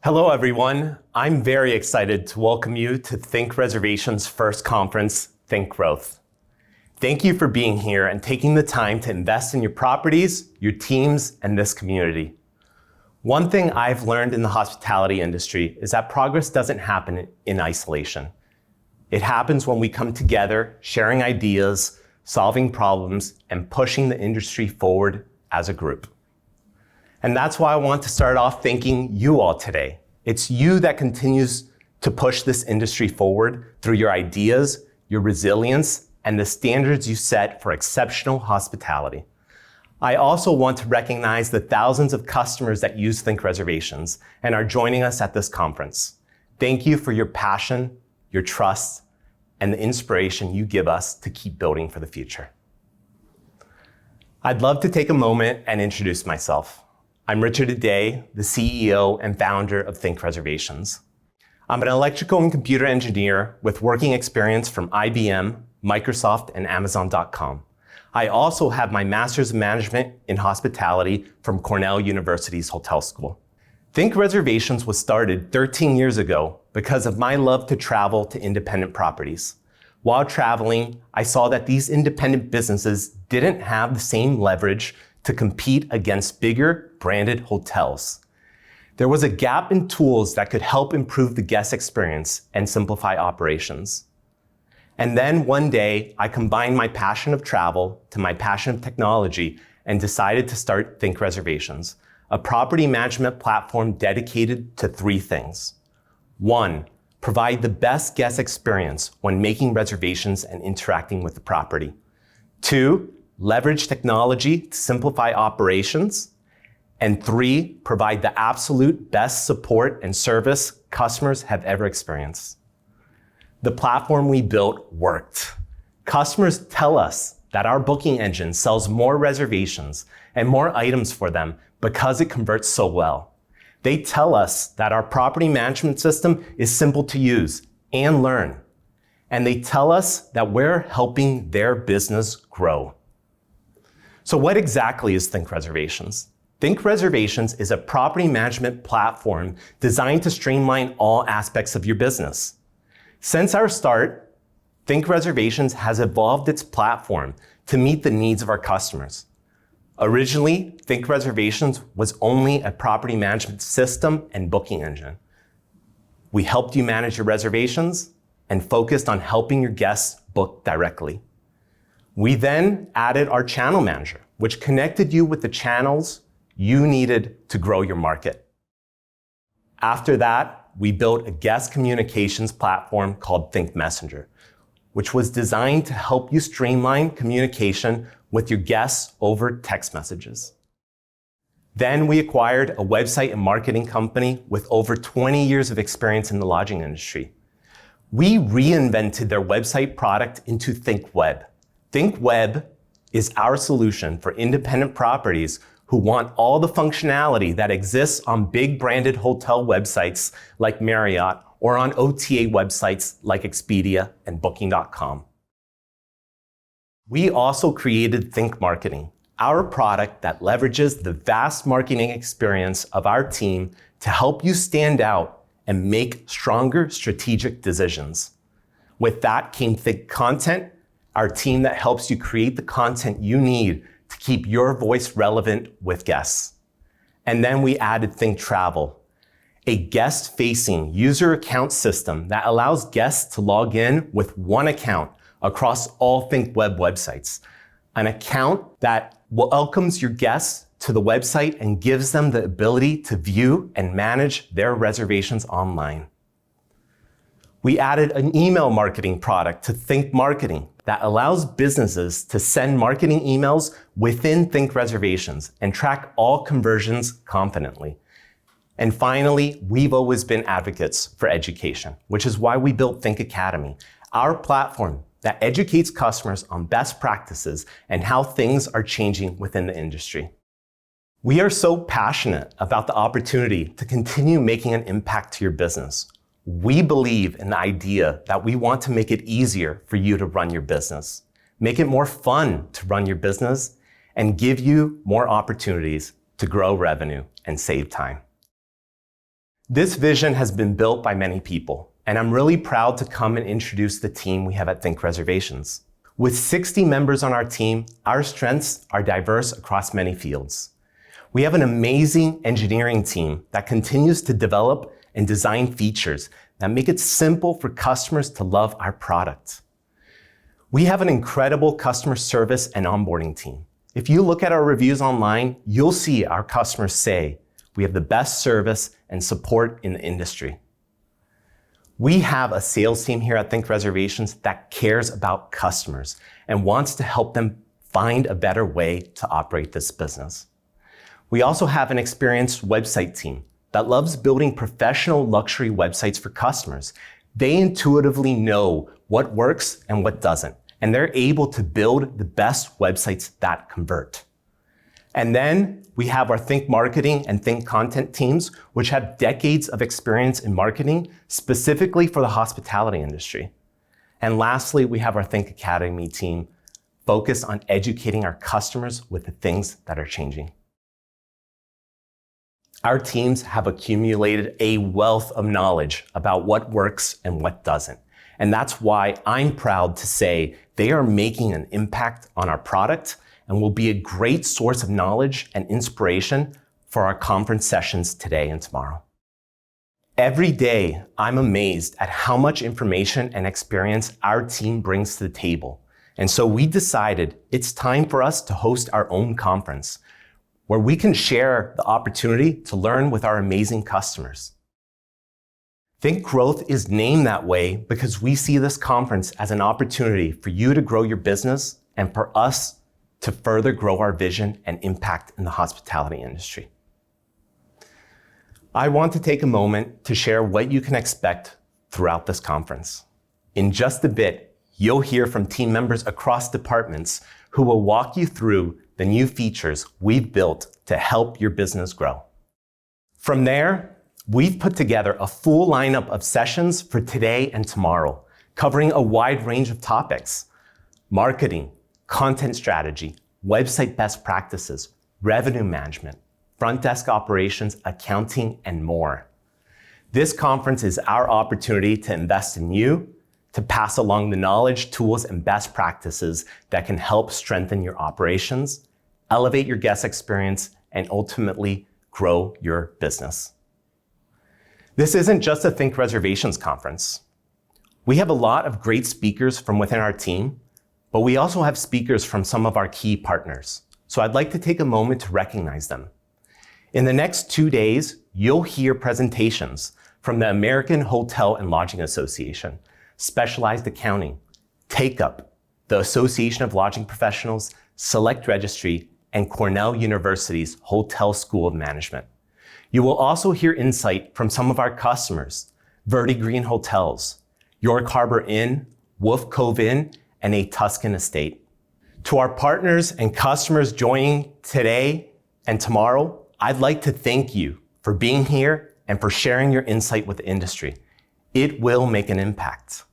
Hello, everyone. I'm very excited to welcome you to Think Reservations' first conference, ThinkGrowth. Thank you for being here and taking the time to invest in your properties, your teams, and this community. One thing I've learned in the hospitality industry is that progress doesn't happen in isolation. It happens when we come together, sharing ideas, solving problems, and pushing the industry forward as a group. And that's why I want to start off thanking you all today. It's you that continues to push this industry forward through your ideas, your resilience, and the standards you set for exceptional hospitality. I also want to recognize the thousands of customers that use Think Reservations and are joining us at this conference. Thank you for your passion, your trust, and the inspiration you give us to keep building for the future. I'd love to take a moment and introduce myself. I'm Richard Aday, the CEO and founder of Think Reservations. I'm an electrical and computer engineer with working experience from IBM, Microsoft, and Amazon.com. I also have my Master's of Management in Hospitality from Cornell University's Hotel School. Think Reservations was started 13 years ago because of my love to travel to independent properties. While traveling, I saw that these independent businesses didn't have the same leverage to compete against bigger branded hotels. There was a gap in tools that could help improve the guest experience and simplify operations. And then one day, I combined my passion of travel to my passion of technology and decided to start Think Reservations, a property management platform dedicated to three things. 1, provide the best guest experience when making reservations and interacting with the property. 2, leverage technology to simplify operations. And 3, provide the absolute best support and service customers have ever experienced. The platform we built worked. Customers tell us that our booking engine sells more reservations and more items for them because it converts so well. They tell us that our property management system is simple to use and learn. And they tell us that we're helping their business grow. So what exactly is Think Reservations? Think Reservations is a property management platform designed to streamline all aspects of your business. Since our start, Think Reservations has evolved its platform to meet the needs of our customers. Originally, Think Reservations was only a property management system and booking engine. We helped you manage your reservations and focused on helping your guests book directly. We then added our channel manager, which connected you with the channels you needed to grow your market. After that, we built a guest communications platform called Think Messenger, which was designed to help you streamline communication with your guests over text messages. Then we acquired a website and marketing company with over 20 years of experience in the lodging industry. We reinvented their website product into ThinkWeb. ThinkWeb is our solution for independent properties who want all the functionality that exists on big branded hotel websites like Marriott or on OTA websites like Expedia and Booking.com. We also created Think Marketing, our product that leverages the vast marketing experience of our team to help you stand out and make stronger strategic decisions. With that came Think Content, our team that helps you create the content you need to keep your voice relevant with guests. And then we added Think Travel, a guest-facing user account system that allows guests to log in with one account across all ThinkWeb websites. An account that welcomes your guests to the website and gives them the ability to view and manage their reservations online. We added an email marketing product to Think Marketing that allows businesses to send marketing emails within Think Reservations and track all conversions confidently. And finally, we've always been advocates for education, which is why we built Think Academy, our platform that educates customers on best practices and how things are changing within the industry. We are so passionate about the opportunity to continue making an impact to your business. We believe in the idea that we want to make it easier for you to run your business, make it more fun to run your business, and give you more opportunities to grow revenue and save time. This vision has been built by many people, and I'm really proud to come and introduce the team we have at Think Reservations. With 60 members on our team, our strengths are diverse across many fields. We have an amazing engineering team that continues to develop and design features that make it simple for customers to love our product. We have an incredible customer service and onboarding team. If you look at our reviews online, you'll see our customers say we have the best service and support in the industry. We have a sales team here at Think Reservations that cares about customers and wants to help them find a better way to operate this business. We also have an experienced website team that loves building professional luxury websites for customers. They intuitively know what works and what doesn't, and they're able to build the best websites that convert. And then we have our Think Marketing and Think Content teams, which have decades of experience in marketing, specifically for the hospitality industry. And lastly, we have our Think Academy team, focused on educating our customers with the things that are changing. Our teams have accumulated a wealth of knowledge about what works and what doesn't. And that's why I'm proud to say they are making an impact on our product and will be a great source of knowledge and inspiration for our conference sessions today and tomorrow. Every day, I'm amazed at how much information and experience our team brings to the table. And so we decided it's time for us to host our own conference where we can share the opportunity to learn with our amazing customers. ThinkGrowth is named that way because we see this conference as an opportunity for you to grow your business and for us to further grow our vision and impact in the hospitality industry. I want to take a moment to share what you can expect throughout this conference. In just a bit, you'll hear from team members across departments who will walk you through the new features we've built to help your business grow. From there, we've put together a full lineup of sessions for today and tomorrow, covering a wide range of topics: marketing, content strategy, website best practices, revenue management, front desk operations, accounting, and more. This conference is our opportunity to invest in you, to pass along the knowledge, tools, and best practices that can help strengthen your operations, elevate your guest experience, and ultimately grow your business. This isn't just a Think Reservations conference. We have a lot of great speakers from within our team, but we also have speakers from some of our key partners. So I'd like to take a moment to recognize them. In the next 2 days, you'll hear presentations from the American Hotel and Lodging Association, Specialized Accounting, Take Up, the Association of Lodging Professionals, Select Registry, and Cornell University's Hotel School of Management. You will also hear insight from some of our customers, Verde Green Hotels, York Harbor Inn, Wolf Cove Inn, and a Tuscan estate. To our partners and customers joining today and tomorrow, I'd like to thank you for being here and for sharing your insight with the industry. It will make an impact.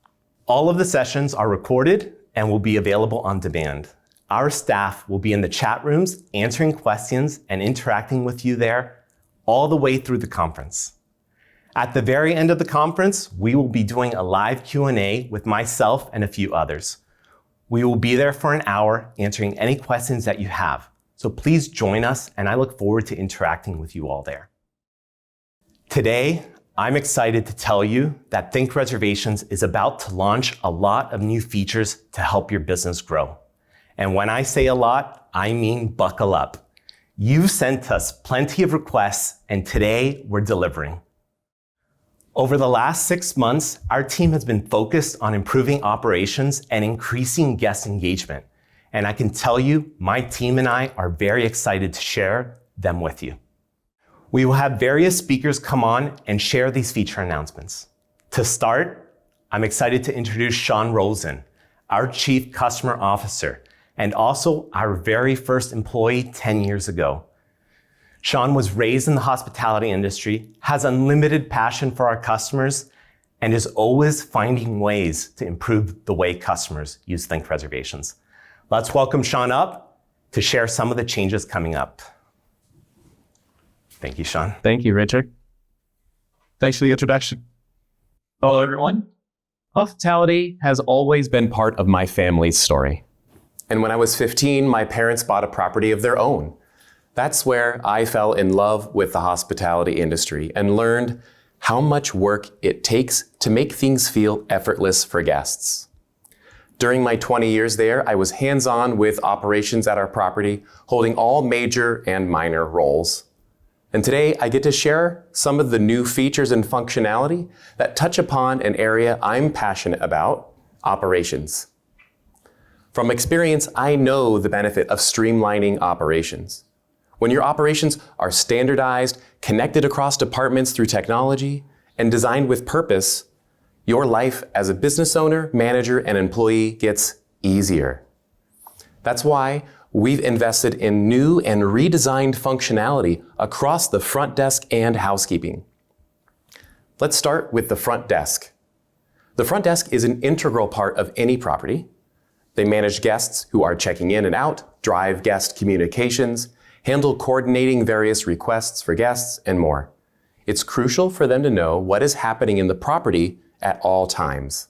All of the sessions are recorded and will be available on demand. Our staff will be in the chat rooms answering questions and interacting with you there all the way through the conference. At the very end of the conference, we will be doing a live Q&A with myself and a few others. We will be there for an hour answering any questions that you have. So please join us, and I look forward to interacting with you all there. Today, I'm excited to tell you that Think Reservations is about to launch a lot of new features to help your business grow. And when I say a lot, I mean buckle up. You've sent us plenty of requests, and today we're delivering. Over the last 6 months, our team has been focused on improving operations and increasing guest engagement. And I can tell you, my team and I are very excited to share them with you. We will have various speakers come on and share these feature announcements. To start, I'm excited to introduce Sean Rosen, our Chief Customer Officer, and also our very first employee 10 years ago. Sean was raised in the hospitality industry, has unlimited passion for our customers, and is always finding ways to improve the way customers use Think Reservations. Let's welcome Sean up to share some of the changes coming up. Thank you, Sean. Thank you, Richard. Thanks for the introduction. Hello, everyone. Hospitality has always been part of my family's story. And when I was 15, my parents bought a property of their own. That's where I fell in love with the hospitality industry and learned how much work it takes to make things feel effortless for guests. During my 20 years there, I was hands-on with operations at our property, holding all major and minor roles. And today, I get to share some of the new features and functionality that touch upon an area I'm passionate about, operations. From experience, I know the benefit of streamlining operations. When your operations are standardized, connected across departments through technology, and designed with purpose, your life as a business owner, manager, and employee gets easier. That's why we've invested in new and redesigned functionality across the front desk and housekeeping. Let's start with the front desk. The front desk is an integral part of any property. They manage guests who are checking in and out, drive guest communications, handle coordinating various requests for guests, and more. It's crucial for them to know what is happening in the property at all times.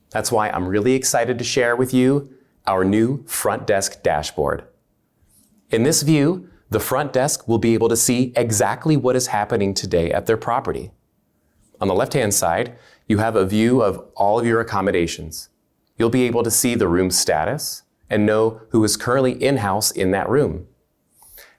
That's why I'm really excited to share with you our new front desk dashboard. In this view, the front desk will be able to see exactly what is happening today at their property. On the left-hand side, you have a view of all of your accommodations. You'll be able to see the room status and know who is currently in-house in that room.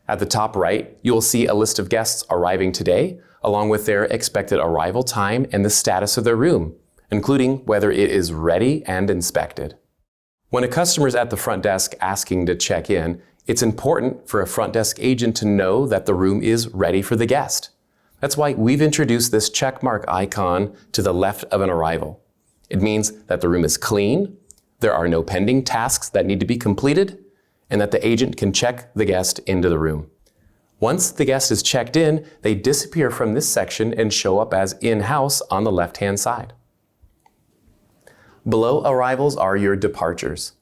At the top right, you'll see a list of guests arriving today, along with their expected arrival time and the status of their room, including whether it is ready and inspected. When a customer is at the front desk asking to check in, it's important for a front desk agent to know that the room is ready for the guest. That's why we've introduced this checkmark icon to the left of an arrival. It means that the room is clean, there are no pending tasks that need to be completed, and that the agent can check the guest into the room. Once the guest is checked in, they disappear from this section and show up as in-house on the left-hand side. Below arrivals are your departures.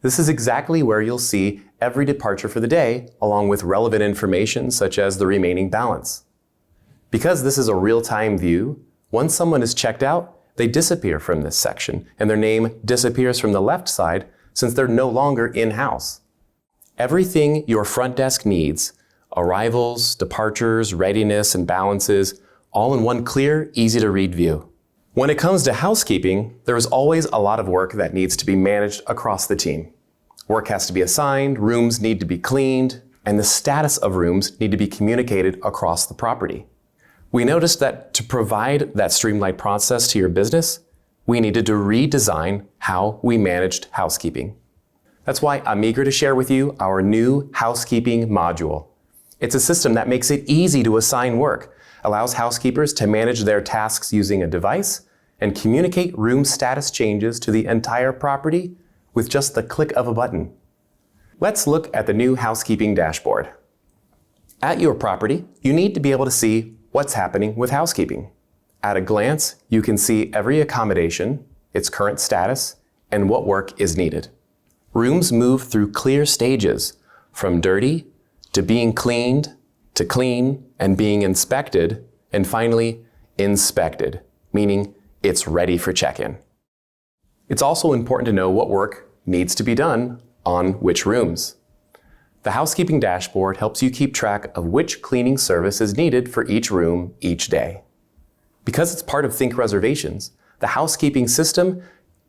This is exactly where you'll see every departure for the day, along with relevant information such as the remaining balance. Because this is a real-time view, once someone is checked out, they disappear from this section, and their name disappears from the left side since they're no longer in-house. Everything your front desk needs, arrivals, departures, readiness, and balances, all in one clear, easy-to-read view. When it comes to housekeeping, there is always a lot of work that needs to be managed across the team. Work has to be assigned, rooms need to be cleaned, and the status of rooms need to be communicated across the property. We noticed that to provide that streamlined process to your business, we needed to redesign how we managed housekeeping. That's why I'm eager to share with you our new housekeeping module. It's a system that makes it easy to assign work, allows housekeepers to manage their tasks using a device, and communicate room status changes to the entire property with just the click of a button. Let's look at the new housekeeping dashboard. At your property, you need to be able to see what's happening with housekeeping. At a glance, you can see every accommodation, its current status, and what work is needed. Rooms move through clear stages, from dirty to being cleaned, to clean and being inspected, and finally, inspected, meaning it's ready for check-in. It's also important to know what work needs to be done on which rooms. The housekeeping dashboard helps you keep track of which cleaning service is needed for each room each day. Because it's part of Think Reservations, the housekeeping system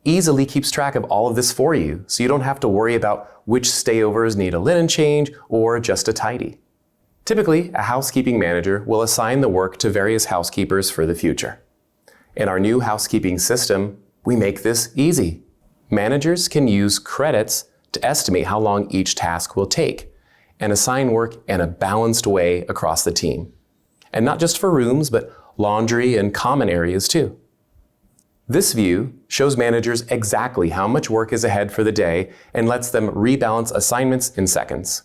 easily keeps track of all of this for you, so you don't have to worry about which stayovers need a linen change or just a tidy. Typically, a housekeeping manager will assign the work to various housekeepers for the future. In our new housekeeping system, we make this easy. Managers can use credits to estimate how long each task will take and assign work in a balanced way across the team. And not just for rooms, but laundry and common areas too. This view shows managers exactly how much work is ahead for the day and lets them rebalance assignments in seconds.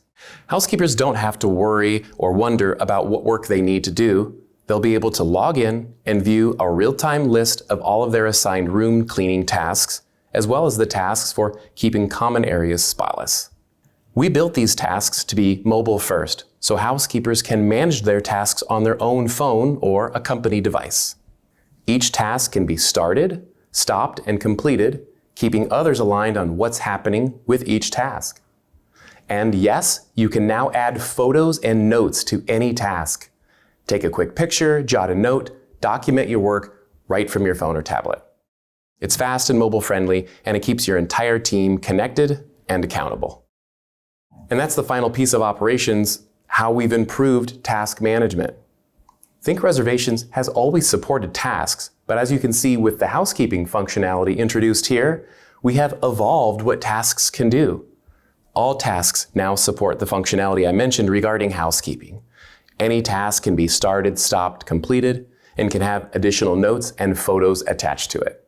Housekeepers don't have to worry or wonder about what work they need to do. They'll be able to log in and view a real-time list of all of their assigned room cleaning tasks, as well as the tasks for keeping common areas spotless. We built these tasks to be mobile first, so housekeepers can manage their tasks on their own phone or a company device. Each task can be started, stopped, and completed, keeping others aligned on what's happening with each task. And yes, you can now add photos and notes to any task. Take a quick picture, jot a note, document your work right from your phone or tablet. It's fast and mobile friendly, and it keeps your entire team connected and accountable. And that's the final piece of operations, how we've improved task management. Think Reservations has always supported tasks, but as you can see with the housekeeping functionality introduced here, we have evolved what tasks can do. All tasks now support the functionality I mentioned regarding housekeeping. Any task can be started, stopped, completed, and can have additional notes and photos attached to it.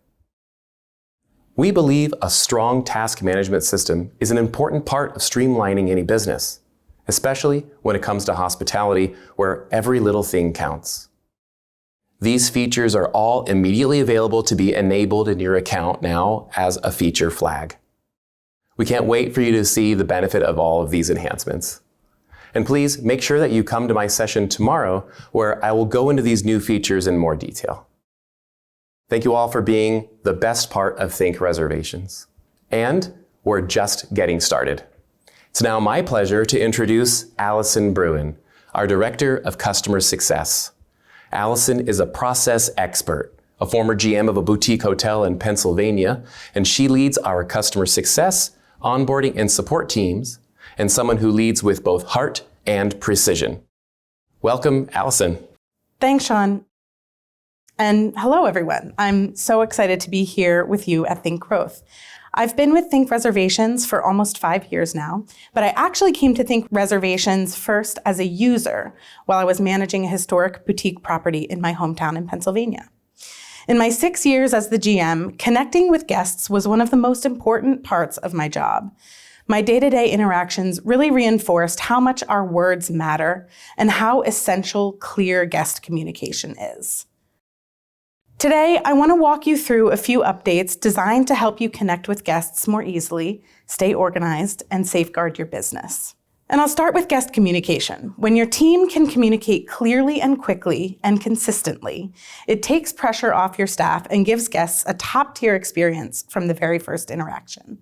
We believe a strong task management system is an important part of streamlining any business, especially when it comes to hospitality, where every little thing counts. These features are all immediately available to be enabled in your account now as a feature flag. We can't wait for you to see the benefit of all of these enhancements. And please make sure that you come to my session tomorrow, where I will go into these new features in more detail. Thank you all for being the best part of Think Reservations. And we're just getting started. It's now my pleasure to introduce Allison Bruin, our Director of Customer Success. Allison is a process expert, a former GM of a boutique hotel in Pennsylvania, and she leads our customer success, onboarding, and support teams, and someone who leads with both heart and precision. Welcome, Allison. Thanks, Sean. And hello, everyone. I'm so excited to be here with you at ThinkGrowth. I've been with Think Reservations for almost 5 years now, but I actually came to Think Reservations first as a user while I was managing a historic boutique property in my hometown in Pennsylvania. In my 6 years as the GM, connecting with guests was one of the most important parts of my job. My day-to-day interactions really reinforced how much our words matter and how essential clear guest communication is. Today, I want to walk you through a few updates designed to help you connect with guests more easily, stay organized, and safeguard your business. And I'll start with guest communication. When your team can communicate clearly and quickly and consistently, it takes pressure off your staff and gives guests a top-tier experience from the very first interaction.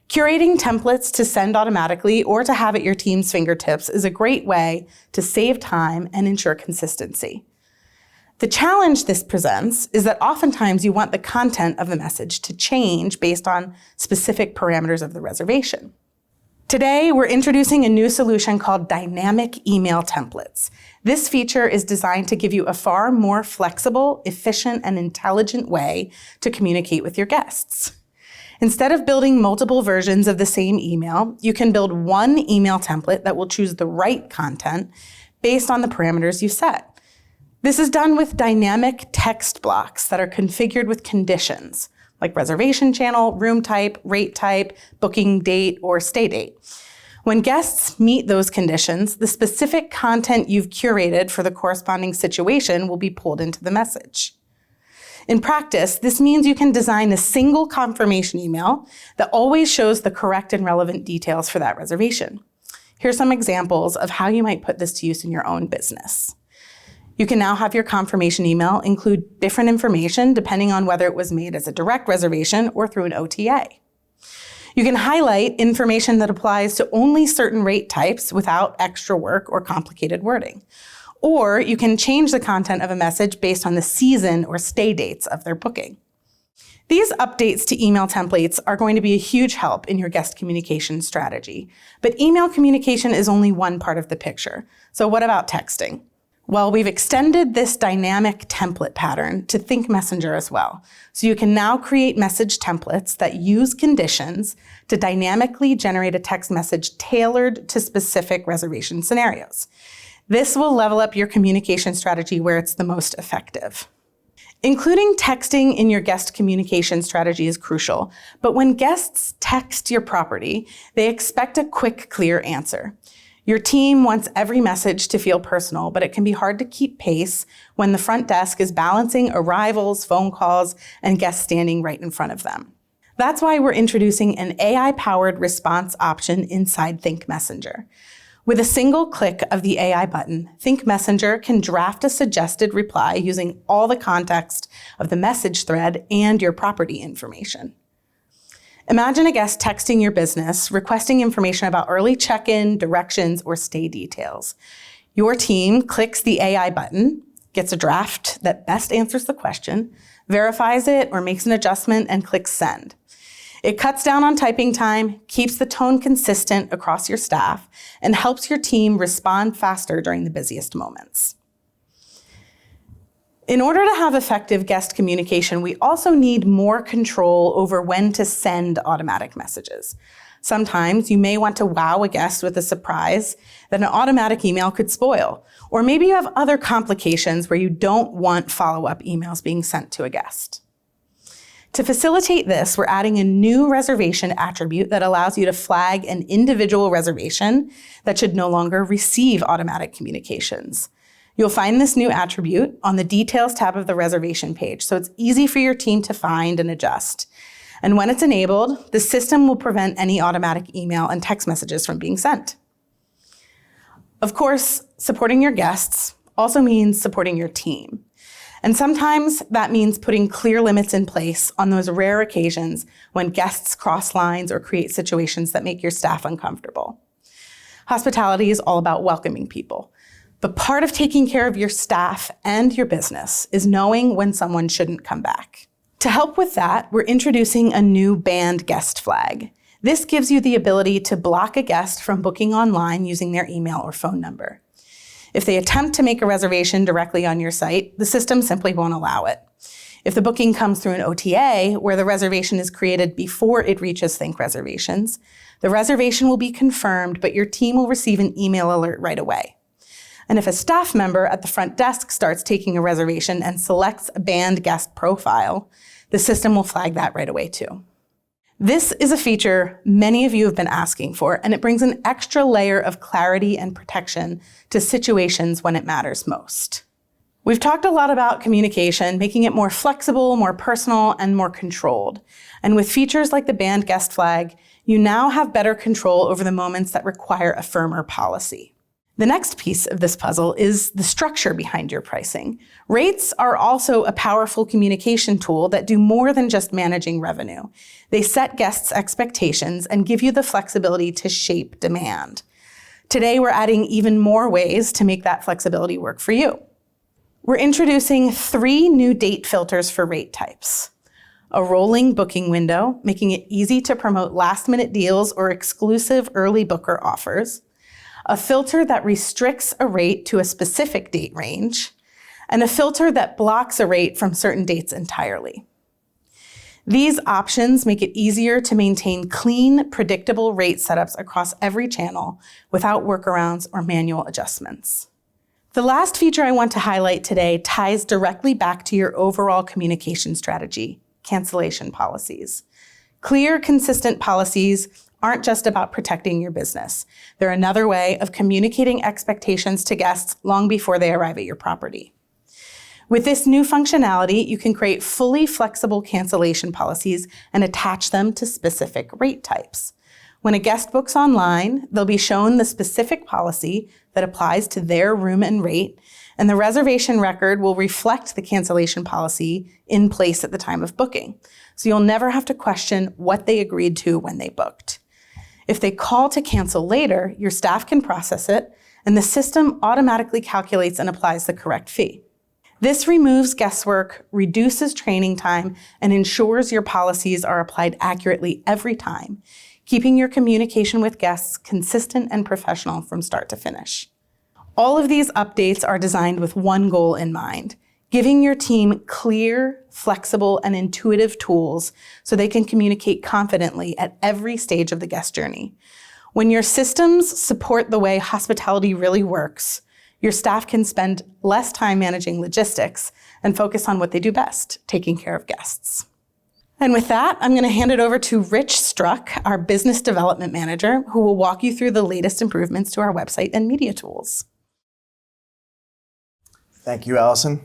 Curating templates to send automatically or to have at your team's fingertips is a great way to save time and ensure consistency. The challenge this presents is that oftentimes you want the content of the message to change based on specific parameters of the reservation. Today, we're introducing a new solution called Dynamic Email Templates. This feature is designed to give you a far more flexible, efficient, and intelligent way to communicate with your guests. Instead of building multiple versions of the same email, you can build one email template that will choose the right content based on the parameters you set. This is done with dynamic text blocks that are configured with conditions, like reservation channel, room type, rate type, booking date, or stay date. When guests meet those conditions, the specific content you've curated for the corresponding situation will be pulled into the message. In practice, this means you can design a single confirmation email that always shows the correct and relevant details for that reservation. Here's some examples of how you might put this to use in your own business. You can now have your confirmation email include different information depending on whether it was made as a direct reservation or through an OTA. You can highlight information that applies to only certain rate types without extra work or complicated wording. Or you can change the content of a message based on the season or stay dates of their booking. These updates to email templates are going to be a huge help in your guest communication strategy. But email communication is only one part of the picture. So what about texting? Well, we've extended this dynamic template pattern to Think Messenger as well. So you can now create message templates that use conditions to dynamically generate a text message tailored to specific reservation scenarios. This will level up your communication strategy where it's the most effective. Including texting in your guest communication strategy is crucial, but when guests text your property, they expect a quick, clear answer. Your team wants every message to feel personal, but it can be hard to keep pace when the front desk is balancing arrivals, phone calls, and guests standing right in front of them. That's why we're introducing an AI-powered response option inside Think Messenger. With a single click of the AI button, Think Messenger can draft a suggested reply using all the context of the message thread and your property information. Imagine a guest texting your business, requesting information about early check-in, directions, or stay details. Your team clicks the AI button, gets a draft that best answers the question, verifies it or makes an adjustment, and clicks send. It cuts down on typing time, keeps the tone consistent across your staff, and helps your team respond faster during the busiest moments. In order to have effective guest communication, we also need more control over when to send automatic messages. Sometimes you may want to wow a guest with a surprise that an automatic email could spoil, or maybe you have other complications where you don't want follow-up emails being sent to a guest. To facilitate this, we're adding a new reservation attribute that allows you to flag an individual reservation that should no longer receive automatic communications. You'll find this new attribute on the Details tab of the reservation page, so it's easy for your team to find and adjust. And when it's enabled, the system will prevent any automatic email and text messages from being sent. Of course, supporting your guests also means supporting your team. And sometimes that means putting clear limits in place on those rare occasions when guests cross lines or create situations that make your staff uncomfortable. Hospitality is all about welcoming people. But part of taking care of your staff and your business is knowing when someone shouldn't come back. To help with that, we're introducing a new banned guest flag. This gives you the ability to block a guest from booking online using their email or phone number. If they attempt to make a reservation directly on your site, the system simply won't allow it. If the booking comes through an OTA, where the reservation is created before it reaches Think Reservations, the reservation will be confirmed, but your team will receive an email alert right away. And if a staff member at the front desk starts taking a reservation and selects a banned guest profile, the system will flag that right away too. This is a feature many of you have been asking for, and it brings an extra layer of clarity and protection to situations when it matters most. We've talked a lot about communication, making it more flexible, more personal, and more controlled. And with features like the banned guest flag, you now have better control over the moments that require a firmer policy. The next piece of this puzzle is the structure behind your pricing. Rates are also a powerful communication tool that do more than just managing revenue. They set guests' expectations and give you the flexibility to shape demand. Today, we're adding even more ways to make that flexibility work for you. We're introducing 3 new date filters for rate types. A rolling booking window, making it easy to promote last-minute deals or exclusive early booker offers. A filter that restricts a rate to a specific date range, and a filter that blocks a rate from certain dates entirely. These options make it easier to maintain clean, predictable rate setups across every channel without workarounds or manual adjustments. The last feature I want to highlight today ties directly back to your overall communication strategy, cancellation policies. Clear, consistent policies aren't just about protecting your business. They're another way of communicating expectations to guests long before they arrive at your property. With this new functionality, you can create fully flexible cancellation policies and attach them to specific rate types. When a guest books online, they'll be shown the specific policy that applies to their room and rate, and the reservation record will reflect the cancellation policy in place at the time of booking. So you'll never have to question what they agreed to when they booked. If they call to cancel later, your staff can process it, and the system automatically calculates and applies the correct fee. This removes guesswork, reduces training time, and ensures your policies are applied accurately every time, keeping your communication with guests consistent and professional from start to finish. All of these updates are designed with one goal in mind: giving your team clear, flexible, and intuitive tools so they can communicate confidently at every stage of the guest journey. When your systems support the way hospitality really works, your staff can spend less time managing logistics and focus on what they do best, taking care of guests. And with that, I'm going to hand it over to Rich Struck, our Business Development Manager, who will walk you through the latest improvements to our website and media tools. Thank you, Allison.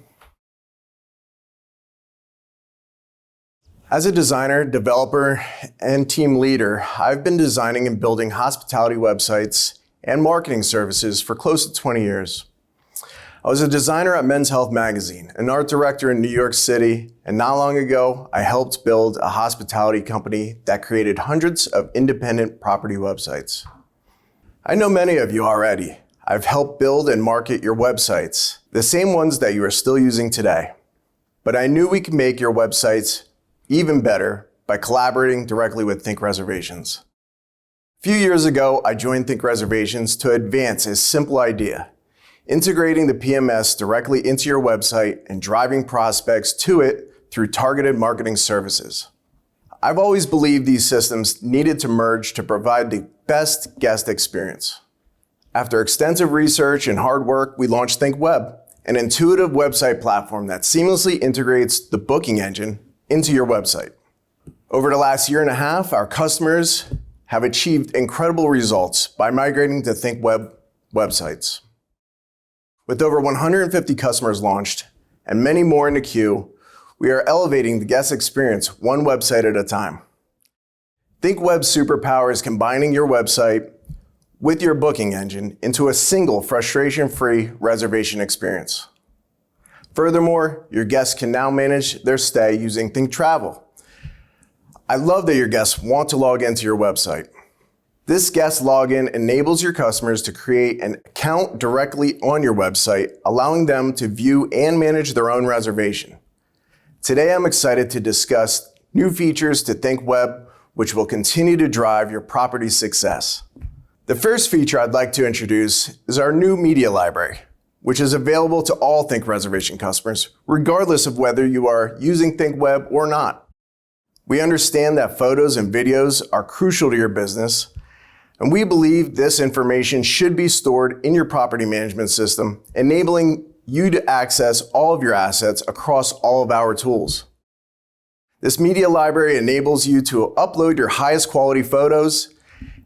As a designer, developer, and team leader, I've been designing and building hospitality websites and marketing services for close to 20 years. I was a designer at Men's Health magazine, an art director in New York City, and not long ago, I helped build a hospitality company that created hundreds of independent property websites. I know many of you already. I've helped build and market your websites, the same ones that you are still using today. But I knew we could make your websites even better by collaborating directly with Think Reservations. A few years ago, I joined Think Reservations to advance a simple idea, integrating the PMS directly into your website and driving prospects to it through targeted marketing services. I've always believed these systems needed to merge to provide the best guest experience. After extensive research and hard work, we launched ThinkWeb, an intuitive website platform that seamlessly integrates the booking engine into your website. Over the last year and a half, our customers have achieved incredible results by migrating to ThinkWeb websites. With over 150 customers launched and many more in the queue, we are elevating the guest experience one website at a time. ThinkWeb's superpower is combining your website with your booking engine into a single frustration-free reservation experience. Furthermore, your guests can now manage their stay using ThinkTravel. I love that your guests want to log into your website. This guest login enables your customers to create an account directly on your website, allowing them to view and manage their own reservation. Today, I'm excited to discuss new features to ThinkWeb, which will continue to drive your property's success. The first feature I'd like to introduce is our new media library, which is available to all Think Reservation customers, regardless of whether you are using ThinkWeb or not. We understand that photos and videos are crucial to your business, and we believe this information should be stored in your property management system, enabling you to access all of your assets across all of our tools. This media library enables you to upload your highest quality photos,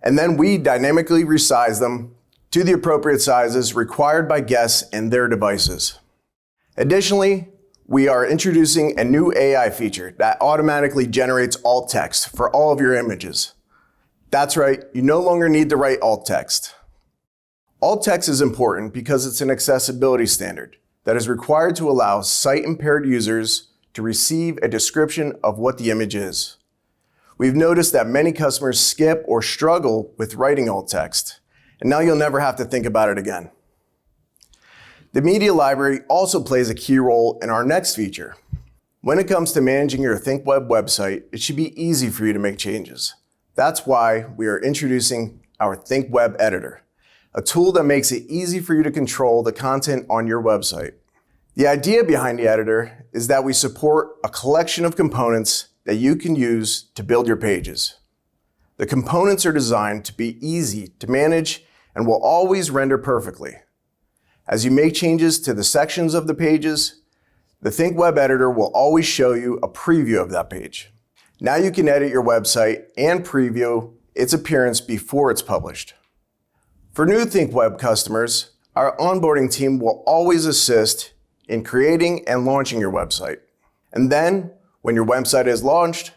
and then we dynamically resize them to the appropriate sizes required by guests and their devices. Additionally, we are introducing a new AI feature that automatically generates alt text for all of your images. That's right, you no longer need to write alt text. Alt text is important because it's an accessibility standard that is required to allow sight-impaired users to receive a description of what the image is. We've noticed that many customers skip or struggle with writing alt text, and now you'll never have to think about it again. The media library also plays a key role in our next feature. When it comes to managing your ThinkWeb website, it should be easy for you to make changes. That's why we are introducing our ThinkWeb Editor, a tool that makes it easy for you to control the content on your website. The idea behind the editor is that we support a collection of components that you can use to build your pages. The components are designed to be easy to manage and will always render perfectly. As you make changes to the sections of the pages, the ThinkWeb Editor will always show you a preview of that page. Now you can edit your website and preview its appearance before it's published. For new ThinkWeb customers, our onboarding team will always assist in creating and launching your website. And then, when your website is launched,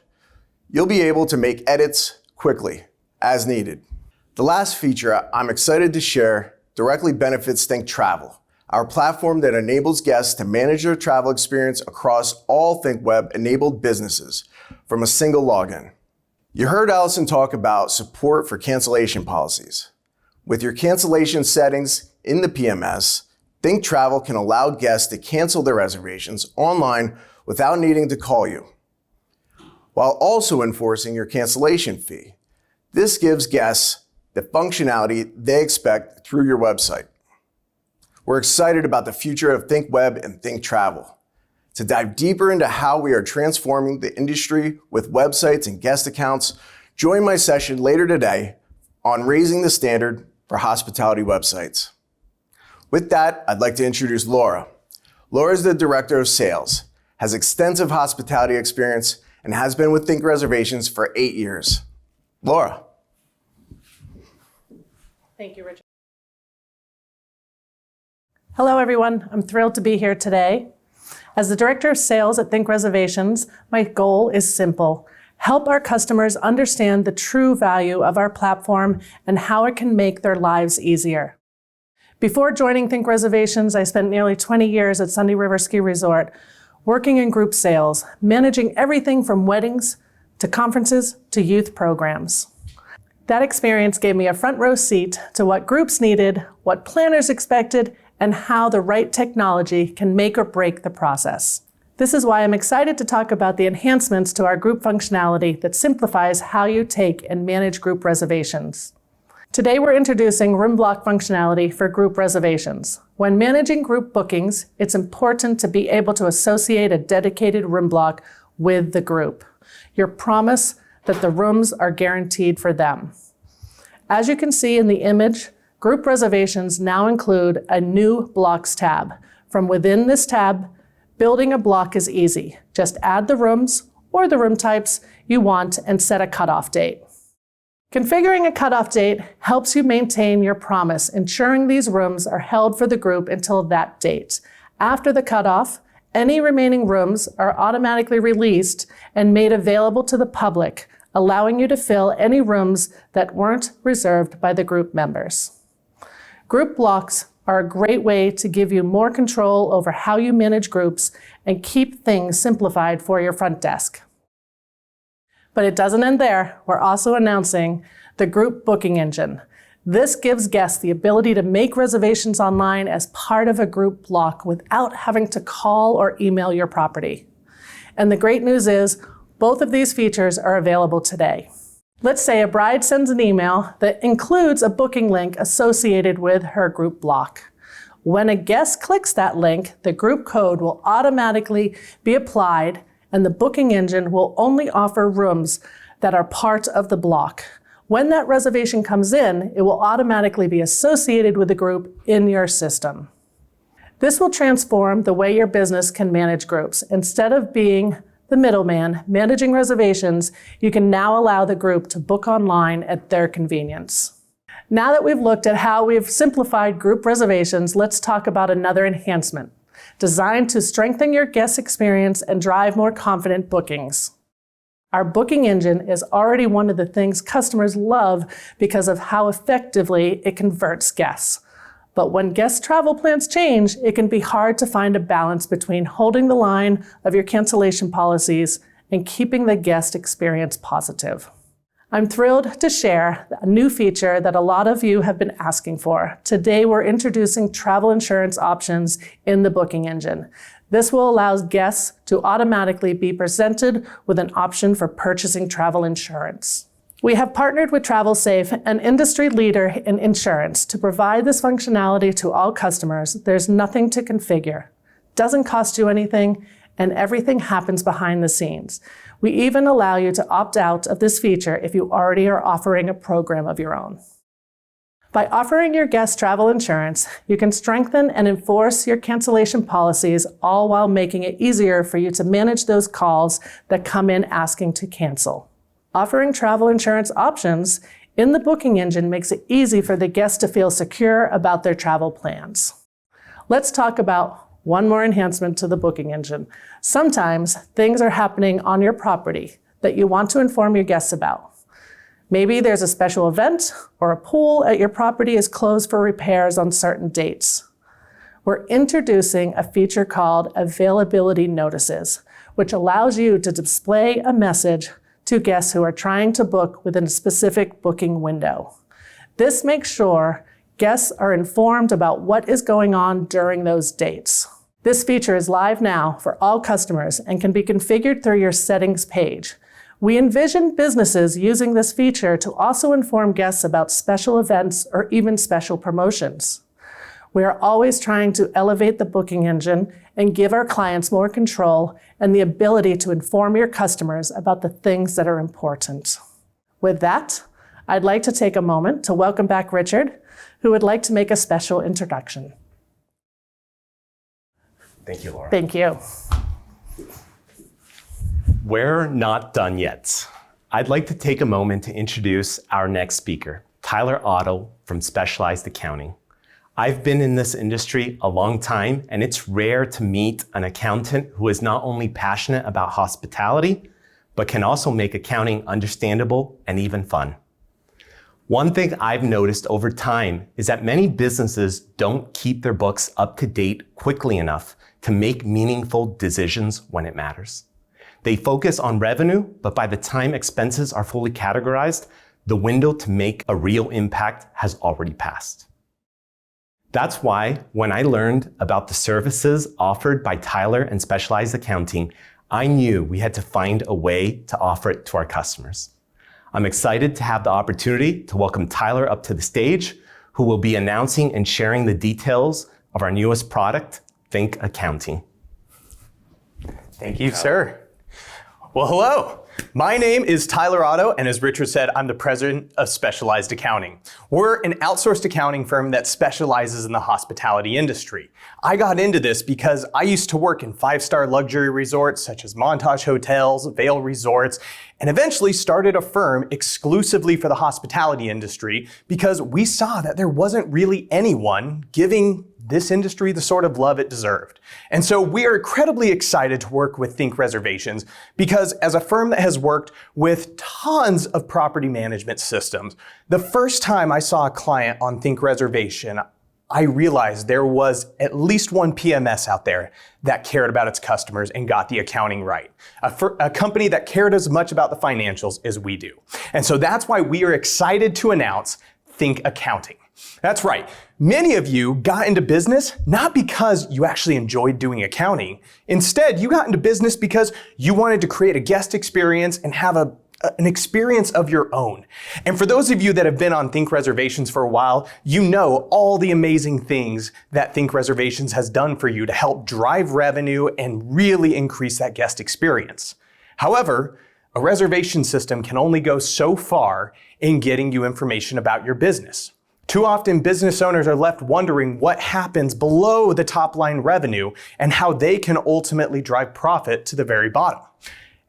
you'll be able to make edits quickly, as needed. The last feature I'm excited to share directly benefits ThinkTravel, our platform that enables guests to manage their travel experience across all ThinkWeb-enabled businesses from a single login. You heard Allison talk about support for cancellation policies. With your cancellation settings in the PMS, ThinkTravel can allow guests to cancel their reservations online without needing to call you, while also enforcing your cancellation fee. This gives guests the functionality they expect through your website. We're excited about the future of ThinkWeb and ThinkTravel. To dive deeper into how we are transforming the industry with websites and guest accounts, join my session later today on raising the standard for hospitality websites. With that, I'd like to introduce Laura. Laura is the Director of Sales, has extensive hospitality experience, and has been with Think Reservations for 8 years. Laura. Thank you, Richard. Hello, everyone. I'm thrilled to be here today. As the Director of Sales at Think Reservations, my goal is simple: help our customers understand the true value of our platform and how it can make their lives easier. Before joining Think Reservations, I spent nearly 20 years at Sunday River Ski Resort, working in group sales, managing everything from weddings to conferences to youth programs. That experience gave me a front row seat to what groups needed, what planners expected, and how the right technology can make or break the process. This is why I'm excited to talk about the enhancements to our group functionality that simplifies how you take and manage group reservations. Today we're introducing room block functionality for group reservations. When managing group bookings, it's important to be able to associate a dedicated room block with the group. Your promise that the rooms are guaranteed for them. As you can see in the image, group reservations now include a new Blocks tab. From within this tab, building a block is easy. Just add the rooms or the room types you want and set a cutoff date. Configuring a cutoff date helps you maintain your promise, ensuring these rooms are held for the group until that date. After the cutoff, any remaining rooms are automatically released and made available to the public, allowing you to fill any rooms that weren't reserved by the group members. Group blocks are a great way to give you more control over how you manage groups and keep things simplified for your front desk. But it doesn't end there. We're also announcing the group booking engine. This gives guests the ability to make reservations online as part of a group block without having to call or email your property. And the great news is, both of these features are available today. Let's say a bride sends an email that includes a booking link associated with her group block. When a guest clicks that link, the group code will automatically be applied, and the booking engine will only offer rooms that are part of the block. When that reservation comes in, it will automatically be associated with the group in your system. This will transform the way your business can manage groups. Instead of being the middleman managing reservations, you can now allow the group to book online at their convenience. Now that we've looked at how we've simplified group reservations, let's talk about another enhancement designed to strengthen your guest experience and drive more confident bookings. Our booking engine is already one of the things customers love because of how effectively it converts guests. But when guest travel plans change, it can be hard to find a balance between holding the line of your cancellation policies and keeping the guest experience positive. I'm thrilled to share a new feature that a lot of you have been asking for. Today, we're introducing travel insurance options in the booking engine. This will allow guests to automatically be presented with an option for purchasing travel insurance. We have partnered with TravelSafe, an industry leader in insurance, to provide this functionality to all customers. There's nothing to configure, doesn't cost you anything, and everything happens behind the scenes. We even allow you to opt out of this feature if you already are offering a program of your own. By offering your guests travel insurance, you can strengthen and enforce your cancellation policies, all while making it easier for you to manage those calls that come in asking to cancel. Offering travel insurance options in the booking engine makes it easy for the guests to feel secure about their travel plans. Let's talk about one more enhancement to the booking engine. Sometimes things are happening on your property that you want to inform your guests about. Maybe there's a special event or a pool at your property is closed for repairs on certain dates. We're introducing a feature called Availability Notices, which allows you to display a message to guests who are trying to book within a specific booking window. This makes sure guests are informed about what is going on during those dates. This feature is live now for all customers and can be configured through your settings page. We envision businesses using this feature to also inform guests about special events or even special promotions. We are always trying to elevate the booking engine and give our clients more control and the ability to inform your customers about the things that are important. With that, I'd like to take a moment to welcome back Richard, who would like to make a special introduction. Thank you, Laura. Thank you. We're not done yet. I'd like to take a moment to introduce our next speaker, Tyler Otto from Specialized Accounting. I've been in this industry a long time, and it's rare to meet an accountant who is not only passionate about hospitality, but can also make accounting understandable and even fun. One thing I've noticed over time is that many businesses don't keep their books up to date quickly enough to make meaningful decisions when it matters. They focus on revenue, but by the time expenses are fully categorized, the window to make a real impact has already passed. That's why when I learned about the services offered by Tyler and Specialized Accounting, I knew we had to find a way to offer it to our customers. I'm excited to have the opportunity to welcome Tyler up to the stage, who will be announcing and sharing the details of our newest product, Think Accounting. Thank you, sir. Well, hello. My name is Tyler Otto, and as Richard said, I'm the president of Specialized Accounting. We're an outsourced accounting firm that specializes in the hospitality industry. I got into this because I used to work in 5-star luxury resorts such as Montage Hotels, Vail Resorts, and eventually started a firm exclusively for the hospitality industry because we saw that there wasn't really anyone giving this industry the sort of love it deserved. And so we are incredibly excited to work with Think Reservations because as a firm that has worked with tons of property management systems, the first time I saw a client on Think Reservation, I realized there was at least one PMS out there that cared about its customers and got the accounting right. A company that cared as much about the financials as we do. And so that's why we are excited to announce Think Accounting. That's right. Many of you got into business not because you actually enjoyed doing accounting. Instead, you got into business because you wanted to create a guest experience and have an experience of your own. And for those of you that have been on Think Reservations for a while, you know all the amazing things that Think Reservations has done for you to help drive revenue and really increase that guest experience. However, a reservation system can only go so far in getting you information about your business. Too often, business owners are left wondering what happens below the top line revenue and how they can ultimately drive profit to the very bottom.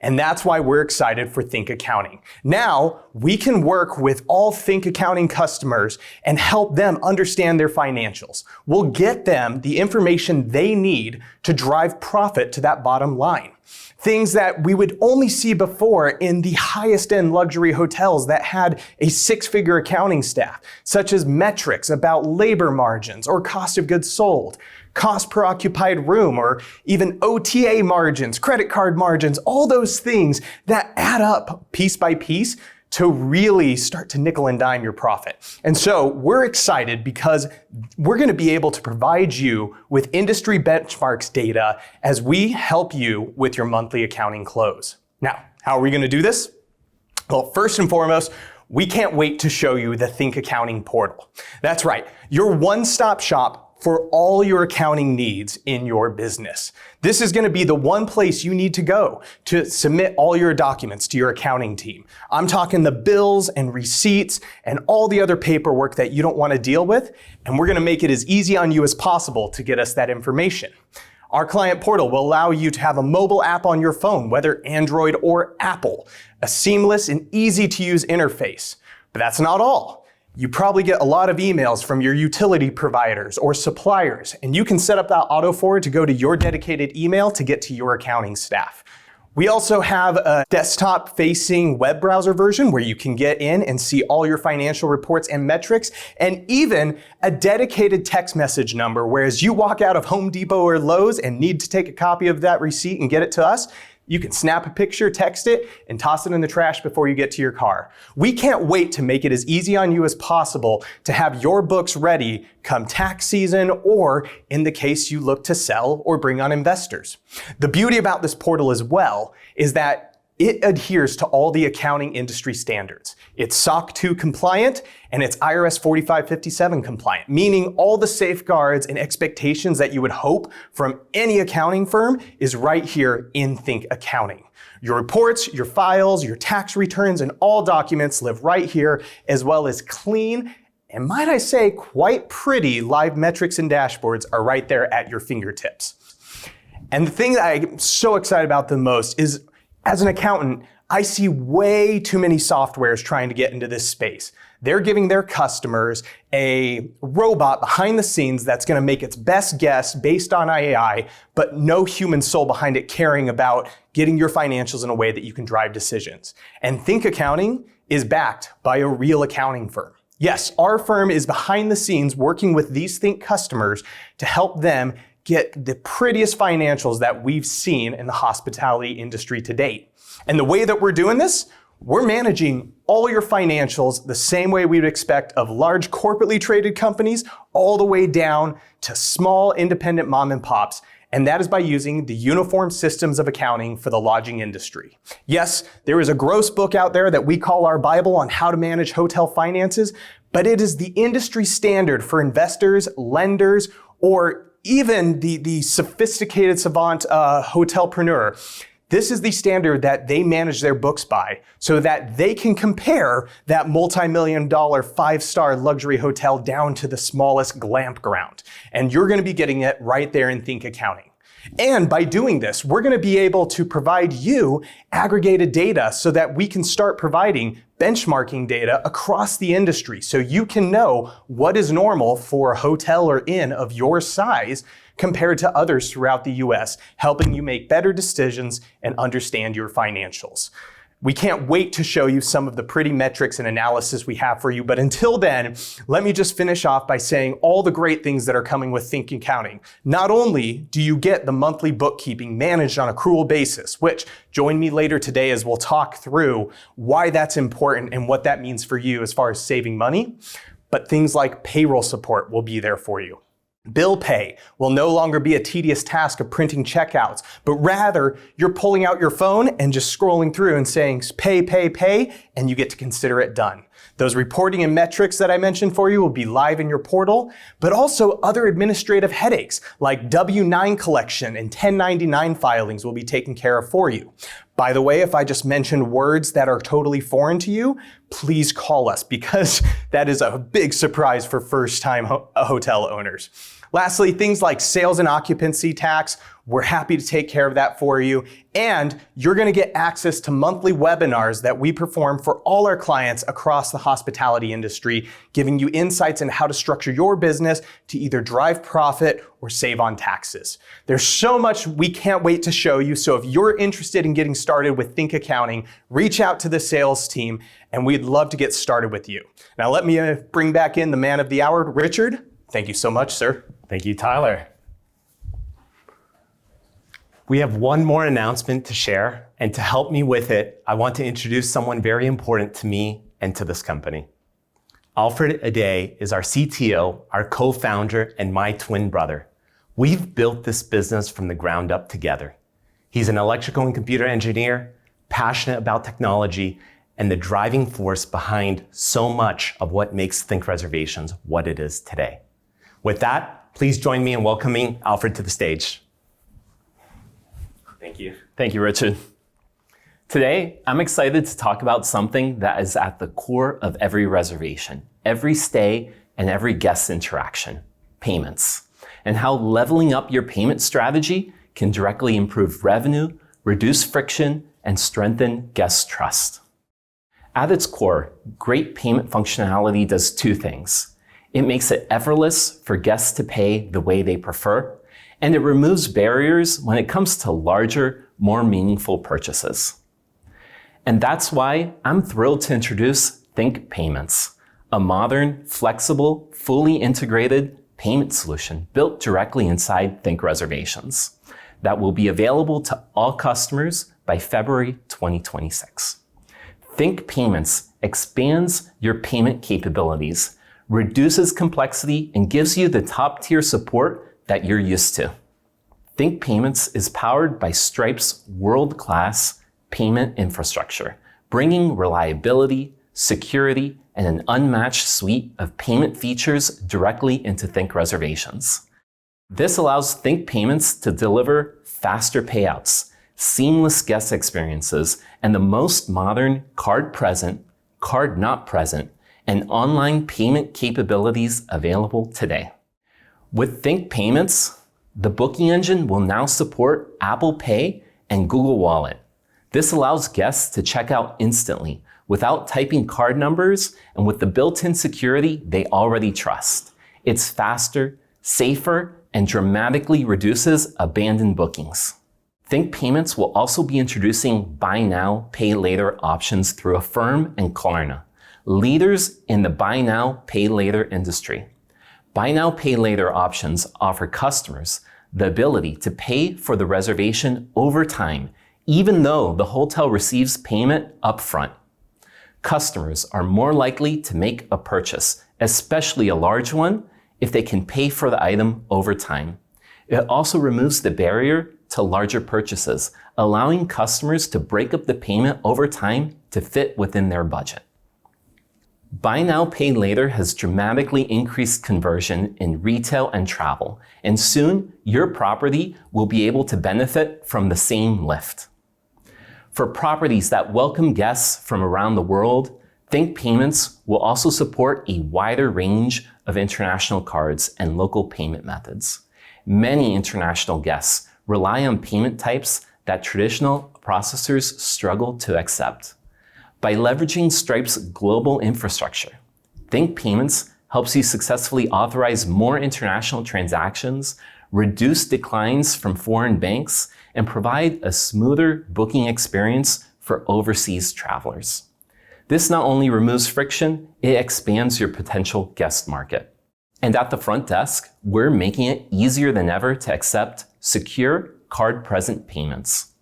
And that's why we're excited for Think Accounting. Now, we can work with all Think Accounting customers and help them understand their financials. We'll get them the information they need to drive profit to that bottom line. Things that we would only see before in the highest end luxury hotels that had a 6-figure accounting staff, such as metrics about labor margins or cost of goods sold, cost per occupied room, or even OTA margins, credit card margins, all those things that add up piece by piece to really start to nickel and dime your profit. And so we're excited because we're going to be able to provide you with industry benchmarks data as we help you with your monthly accounting close. Now, how are we going to do this? Well, first and foremost, we can't wait to show you the Think Accounting portal. That's right, your one-stop shop for all your accounting needs in your business. This is going to be the one place you need to go to submit all your documents to your accounting team. I'm talking the bills and receipts and all the other paperwork that you don't want to deal with, and we're going to make it as easy on you as possible to get us that information. Our client portal will allow you to have a mobile app on your phone, whether Android or Apple, a seamless and easy to use interface. But that's not all. You probably get a lot of emails from your utility providers or suppliers, and you can set up that auto forward to go to your dedicated email to get to your accounting staff. We also have a desktop-facing web browser version where you can get in and see all your financial reports and metrics, and even a dedicated text message number where as you walk out of Home Depot or Lowe's and need to take a copy of that receipt and get it to us, you can snap a picture, text it, and toss it in the trash before you get to your car. We can't wait to make it as easy on you as possible to have your books ready come tax season or in the case you look to sell or bring on investors. The beauty about this portal as well is that it adheres to all the accounting industry standards. It's SOC 2 compliant and it's IRS 4557 compliant, meaning all the safeguards and expectations that you would hope from any accounting firm is right here in Think Accounting. Your reports, your files, your tax returns, and all documents live right here, as well as clean and, might I say, quite pretty live metrics and dashboards are right there at your fingertips. And the thing that I'm so excited about the most is, as an accountant, I see way too many softwares trying to get into this space. They're giving their customers a robot behind the scenes that's going to make its best guess based on AI, but no human soul behind it caring about getting your financials in a way that you can drive decisions. And Think Accounting is backed by a real accounting firm. Yes, our firm is behind the scenes working with these Think customers to help them get the prettiest financials that we've seen in the hospitality industry to date. And the way that we're doing this, we're managing all your financials the same way we'd expect of large corporately traded companies all the way down to small independent mom and pops. And that is by using the uniform systems of accounting for the lodging industry. Yes, there is a gross book out there that we call our Bible on how to manage hotel finances, but it is the industry standard for investors, lenders, or even the sophisticated savant hotelpreneur. This is the standard that they manage their books by so that they can compare that multi-million-dollar 5-star luxury hotel down to the smallest glamp ground. And you're going to be getting it right there in Think Accounting. And by doing this, we're going to be able to provide you aggregated data so that we can start providing benchmarking data across the industry so you can know what is normal for a hotel or inn of your size compared to others throughout the US, helping you make better decisions and understand your financials. We can't wait to show you some of the pretty metrics and analysis we have for you, but until then, let me just finish off by saying all the great things that are coming with Think Accounting. Not only do you get the monthly bookkeeping managed on accrual basis, which join me later today as we'll talk through why that's important and what that means for you as far as saving money, but things like payroll support will be there for you. Bill pay will no longer be a tedious task of printing checkouts, but rather you're pulling out your phone and just scrolling through and saying pay, pay, pay, and you get to consider it done. Those reporting and metrics that I mentioned for you will be live in your portal, but also other administrative headaches like W-9 collection and 1099 filings will be taken care of for you. By the way, if I just mentioned words that are totally foreign to you, please call us because that is a big surprise for first-time hotel owners. Lastly, things like sales and occupancy tax, we're happy to take care of that for you. And you're going to get access to monthly webinars that we perform for all our clients across the hospitality industry, giving you insights on how to structure your business to either drive profit or save on taxes. There's so much we can't wait to show you. So if you're interested in getting started with Think Accounting, reach out to the sales team and we'd love to get started with you. Now let me bring back in the man of the hour, Richard. Thank you so much, sir. Thank you, Tyler. We have one more announcement to share, and to help me with it, I want to introduce someone very important to me and to this company. Alfred Ade is our CTO, our co-founder, and my twin brother. We've built this business from the ground up together. He's an electrical and computer engineer, passionate about technology, and the driving force behind so much of what makes Think Reservations what it is today. With that, please join me in welcoming Alfred to the stage. Thank you. Thank you, Richard. Today, I'm excited to talk about something that is at the core of every reservation, every stay, and every guest interaction, payments, and how leveling up your payment strategy can directly improve revenue, reduce friction, and strengthen guest trust. At its core, great payment functionality does two things. It makes it effortless for guests to pay the way they prefer, and it removes barriers when it comes to larger, more meaningful purchases. And that's why I'm thrilled to introduce Think Payments, a modern, flexible, fully integrated payment solution built directly inside Think Reservations that will be available to all customers by February 2026. Think Payments expands your payment capabilities, reduces complexity, and gives you the top-tier support that you're used to. Think Payments is powered by Stripe's world-class payment infrastructure, bringing reliability, security, and an unmatched suite of payment features directly into Think Reservations. This allows Think Payments to deliver faster payouts, seamless guest experiences, and the most modern card-present, card-not-present, and online payment capabilities available today. With Think Payments, the booking engine will now support Apple Pay and Google Wallet. This allows guests to check out instantly without typing card numbers and with the built-in security they already trust. It's faster, safer, and dramatically reduces abandoned bookings. Think Payments will also be introducing buy now, pay later options through Affirm and Klarna, leaders in the buy now, pay later industry. Buy now, pay later options offer customers the ability to pay for the reservation over time, even though the hotel receives payment upfront. Customers are more likely to make a purchase, especially a large one, if they can pay for the item over time. It also removes the barrier to larger purchases, allowing customers to break up the payment over time to fit within their budget. Buy now, pay later has dramatically increased conversion in retail and travel, and soon your property will be able to benefit from the same lift. For properties that welcome guests from around the world, Think Payments will also support a wider range of international cards and local payment methods. Many international guests rely on payment types that traditional processors struggle to accept. By leveraging Stripe's global infrastructure, Think Payments helps you successfully authorize more international transactions, reduce declines from foreign banks, and provide a smoother booking experience for overseas travelers. This not only removes friction, it expands your potential guest market. And at the front desk, we're making it easier than ever to accept secure card-present payments.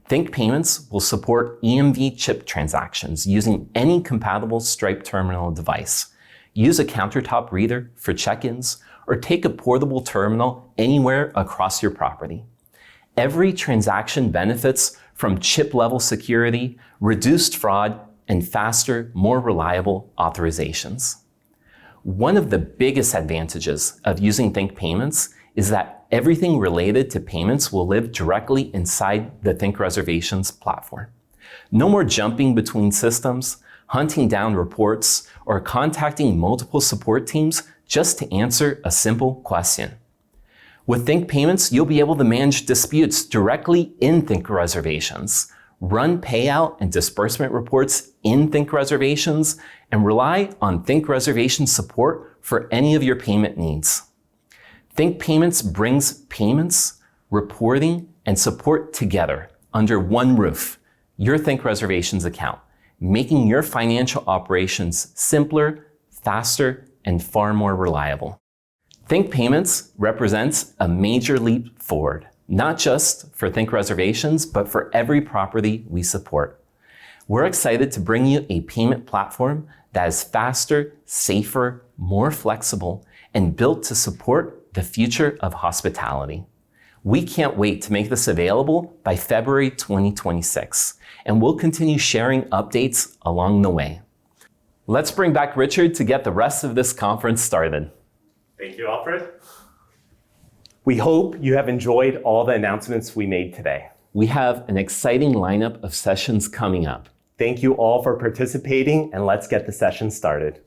Think Payments will support EMV chip transactions using any compatible Stripe terminal device. Use a countertop reader for check-ins, or take a portable terminal anywhere across your property. Every transaction benefits from chip-level security, reduced fraud, and faster, more reliable authorizations. One of the biggest advantages of using Think Payments is that everything related to payments will live directly inside the Think Reservations platform. No more jumping between systems, hunting down reports, or contacting multiple support teams just to answer a simple question. With Think Payments, you'll be able to manage disputes directly in Think Reservations, run payout and disbursement reports in Think Reservations, and rely on Think Reservations support for any of your payment needs. Think Payments brings payments, reporting, and support together under one roof, your Think Reservations account, making your financial operations simpler, faster, and far more reliable. Think Payments represents a major leap forward, not just for Think Reservations, but for every property we support. We're excited to bring you a payment platform that is faster, safer, more flexible, and built to support the future of hospitality. We can't wait to make this available by February 2026, and we'll continue sharing updates along the way. Let's bring back Richard to get the rest of this conference started. Thank you, Alfred. We hope you have enjoyed all the announcements we made today. We have an exciting lineup of sessions coming up. Thank you all for participating, and let's get the session started.